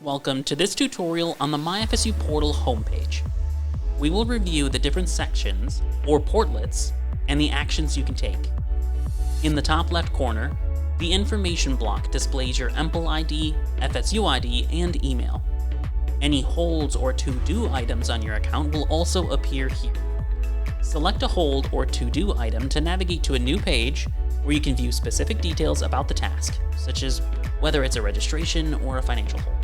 Welcome to this tutorial on the myFSU portal homepage. We will review the different sections, or portlets, and the actions you can take. In the top left corner, the information block displays your EMPL ID, FSU ID, and email. Any holds or to-do items on your account will also appear here. Select a hold or to-do item to navigate to a new page where you can view specific details about the task, such as whether it's a registration or a financial hold.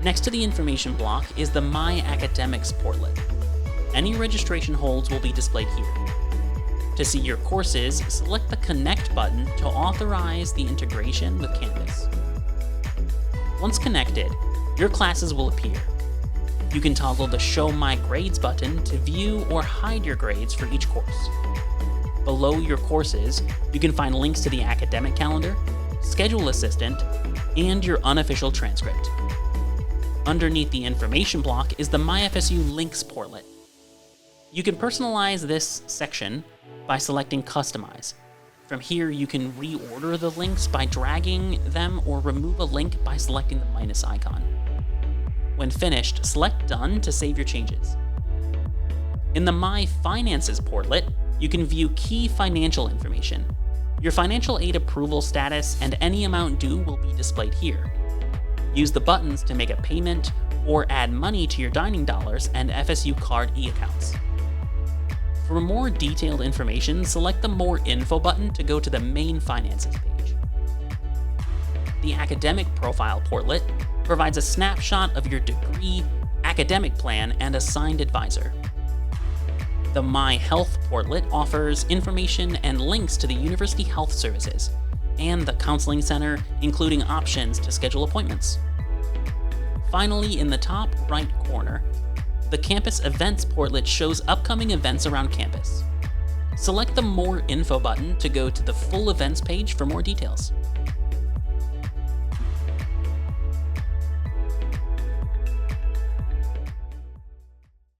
Next to the information block is the My Academics portlet. Any registration holds will be displayed here. To see your courses, select the Connect button to authorize the integration with Canvas. Once connected, your classes will appear. You can toggle the Show My Grades button to view or hide your grades for each course. Below your courses, you can find links to the academic calendar, schedule assistant, and your unofficial transcript. Underneath the information block is the myFSU Links portlet. You can personalize this section by selecting Customize. From here, you can reorder the links by dragging them or remove a link by selecting the minus icon. When finished, select Done to save your changes. In the My Finances portlet, you can view key financial information. Your financial aid approval status and any amount due will be displayed here. Use the buttons to make a payment or add money to your dining dollars and FSU card e-accounts. For more detailed information, select the More Info button to go to the main Finances page. The Academic Profile portlet provides a snapshot of your degree, academic plan, and assigned advisor. The My Health portlet offers information and links to the University Health Services and the Counseling Center, including options to schedule appointments. Finally, in the top right corner, the Campus Events portlet shows upcoming events around campus. Select the More Info button to go to the full events page for more details.